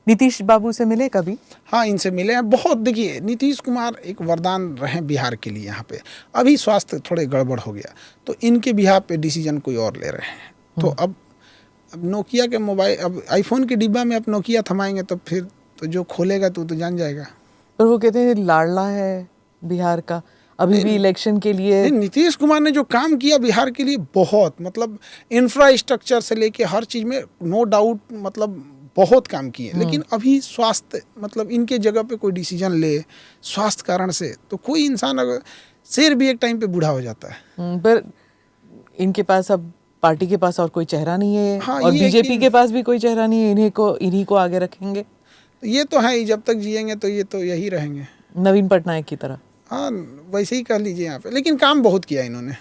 नीतीश बाबू से मिले कभी? हाँ, इनसे मिले हैं बहुत। देखिए, नीतीश कुमार एक वरदान रहे बिहार के लिए। यहाँ पे अभी स्वास्थ्य थोड़े गड़बड़ हो गया तो इनके बिहार पे डिसीजन कोई और ले रहे हैं। तो अब नोकिया के मोबाइल, अब आईफोन के डिब्बा में अब नोकिया थमाएंगे तो फिर तो जो खोलेगा तो जान जाएगा। पर वो कहते हैं लाडला है बिहार का, अभी भी इलेक्शन के लिए। नीतीश कुमार ने जो काम किया बिहार के लिए बहुत, मतलब इंफ्रास्ट्रक्चर से लेके हर चीज में नो डाउट, मतलब बहुत काम किए। लेकिन अभी स्वास्थ्य, मतलब इनके जगह पे कोई डिसीजन ले स्वास्थ्य कारण से, तो कोई इंसान, अगर शेर भी एक टाइम पे बूढ़ा हो जाता है। पर इनके पास अब पार्टी के पास और कोई चेहरा नहीं है। हाँ, और बीजेपी के पास भी कोई चेहरा नहीं है। इन्हीं को आगे रखेंगे। ये तो है ही, जब तक जिएंगे तो ये तो यही रहेंगे, नवीन पटनायक की तरह। हाँ, वैसे ही कह लीजिए यहाँ पे। लेकिन काम बहुत किया इन्होंने।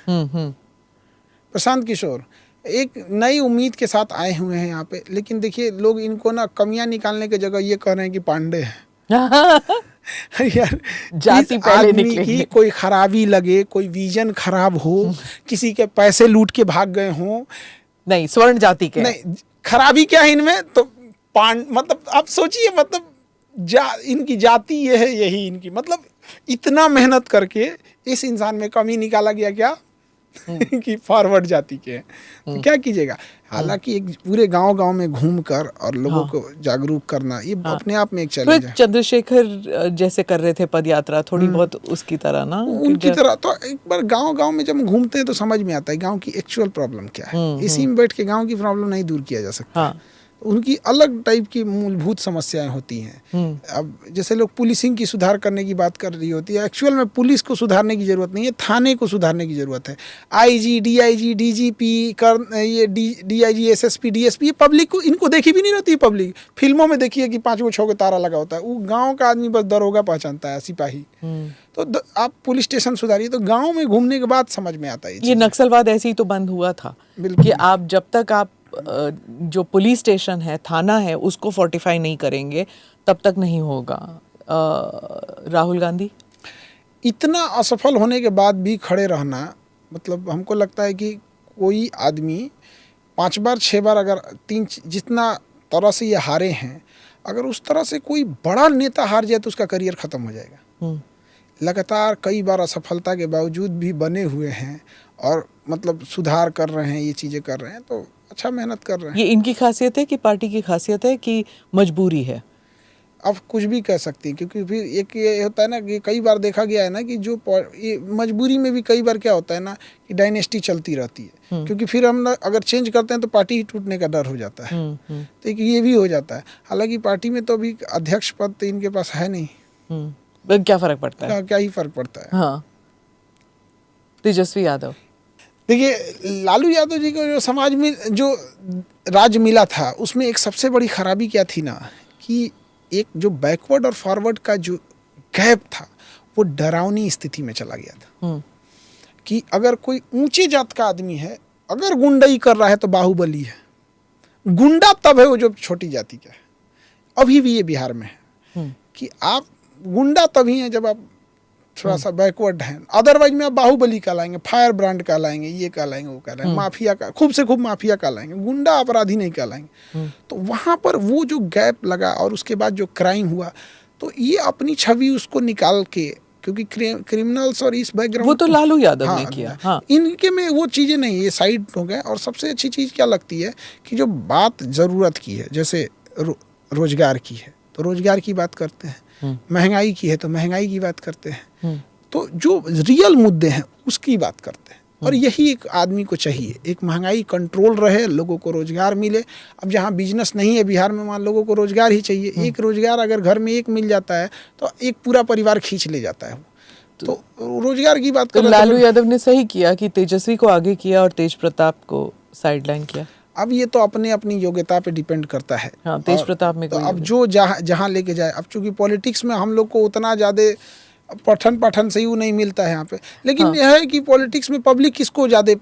प्रशांत किशोर एक नई उम्मीद के साथ आए हुए हैं यहाँ पे। लेकिन देखिए, लोग इनको ना कमियां निकालने की जगह ये कह रहे हैं कि पांडे हैं। यार, जाति पहले निकलेगी। की कोई खराबी लगे, कोई विजन खराब हो, किसी के पैसे लूट के भाग गए हों, नहीं स्वर्ण जाति के, नहीं खराबी क्या है इनमें, तो मतलब आप सोचिए, मतलब इनकी जाति ये है, यही इनकी, मतलब इतना मेहनत करके इस इंसान में कमी निकाला गया क्या कि फॉरवर्ड जाति के हैं। तो क्या कीजिएगा। हालांकि एक पूरे गांव में घूमकर और लोगों को जागरूक करना, ये अपने आप में एक चैलेंज है। चंद्रशेखर जैसे कर रहे थे पद यात्रा, थोड़ी बहुत उसकी तरह ना, उनकी तरह। तो एक बार गांव में जब घूमते हैं तो समझ में आता है गांव की एक्चुअल प्रॉब्लम क्या है। इसी में बैठ के गांव की प्रॉब्लम नहीं दूर किया जा सकता। उनकी अलग टाइप की मूलभूत समस्याएं होती हैं। अब जैसे लोग पुलिसिंग की सुधार करने की बात कर रही होती है, एक्चुअल में पुलिस को सुधारने की जरूरत नहीं है, थाने को सुधारने की जरूरत है। आईजी, डीआईजी, डीजीपी, ये डीआईजी, एसएसपी, डीएसपी, ये पब्लिक को, इनको देखी भी नहीं रहती। पब्लिक फिल्मों में देखिए कि 5 गो 6 गो तारा लगा होता है, वो गाँव का आदमी बस दरोगा पहचानता है, सिपाही। तो आप पुलिस स्टेशन सुधारिए, तो गाँव में घूमने के बाद समझ में आता है। ये नक्सलवाद ऐसे ही तो बंद हुआ था कि आप जब तक आप जो पुलिस स्टेशन है, थाना है, उसको फोर्टिफाई नहीं करेंगे तब तक नहीं होगा। राहुल गांधी इतना असफल होने के बाद भी खड़े रहना, मतलब हमको लगता है कि कोई आदमी 5 बार 6 बार, अगर 3 जितना तरह से ये हारे हैं, अगर उस तरह से कोई बड़ा नेता हार जाए तो उसका करियर खत्म हो जाएगा। लगातार कई बार असफलता के बावजूद भी बने हुए हैं और मतलब सुधार कर रहे हैं, ये चीज़ें कर रहे हैं, तो अच्छा मेहनत कर रहे हैं। ये इनकी खासियत है कि पार्टी की खासियत है कि मजबूरी है? अब कुछ भी कह सकती है, क्योंकि फिर एक ये होता है ना कि कई बार देखा गया है ना कि जो ये मजबूरी में भी कई बार क्या होता है ना कि डायनेस्टी चलती रहती है। क्योंकि फिर हम अगर चेंज करते हैं तो पार्टी ही टूटने का डर हो जाता है। तो ये भी हो जाता है। हालांकि पार्टी में तो अभी अध्यक्ष पद तो इनके पास है नहीं। क्या फर्क पड़ता है? क्या ही फर्क पड़ता है। हाँ। तेजस्वी यादव, देखिए, लालू यादव जी को जो समाज में जो राज मिला था, उसमें एक सबसे बड़ी खराबी क्या थी ना कि एक जो बैकवर्ड और फॉरवर्ड का जो गैप था, वो डरावनी स्थिति में चला गया था। कि अगर कोई ऊंचे जात का आदमी है, अगर गुंडाई कर रहा है तो बाहुबली है। गुंडा तब है वो जो छोटी जाति का है। अभी भी ये बिहार में है कि आप गुंडा तभी हैं जब आप थोड़ा सा बैकवर्ड हैं। अदरवाइज में आप बाहुबली कहलाएंगे, फायर ब्रांड कहलाएंगे, ये कहलाएंगे, वो कहलाएंगे, माफिया का, खूब से खूब माफिया कहलाएंगे, गुंडा अपराधी नहीं कहलाएंगे। तो वहाँ पर वो जो गैप लगा और उसके बाद जो क्राइम हुआ, तो ये अपनी छवि उसको निकाल के, क्योंकि क्रिमिनल्स और इस बैकग्राउंड, वो तो लालू यादव ने किया। हाँ। इनके में वो चीज़ें नहीं, ये साइड हो गए। और सबसे अच्छी चीज़ क्या लगती है कि जो बात ज़रूरत की है, जैसे रोजगार की है तो रोजगार की बात करते हैं, महंगाई की है तो महंगाई की बात करते हैं, तो जो रियल मुद्दे हैं उसकी बात करते हैं। और यही एक आदमी को चाहिए, एक महंगाई कंट्रोल रहे, लोगों को रोजगार मिले। अब जहाँ बिजनेस नहीं है बिहार में, वहाँ लोगों को रोजगार ही चाहिए। एक रोजगार अगर घर में एक मिल जाता है तो एक पूरा परिवार खींच ले जाता है। तो रोजगार की बात तो लालू यादव ने सही किया कि तेजस्वी को आगे किया और तेज प्रताप को साइडलाइन किया। अब ये तो अपने अपनी योग्यता पे डिपेंड करता है। हाँ, तेज प्रताप में तो अब जो जहाँ लेके जाए। अब चूंकि पॉलिटिक्स में हम लोग को उतना ज़्यादा पठन से ही नहीं मिलता है यहाँ पे, लेकिन यह है कि पॉलिटिक्स में पब्लिक किसको ज़्यादा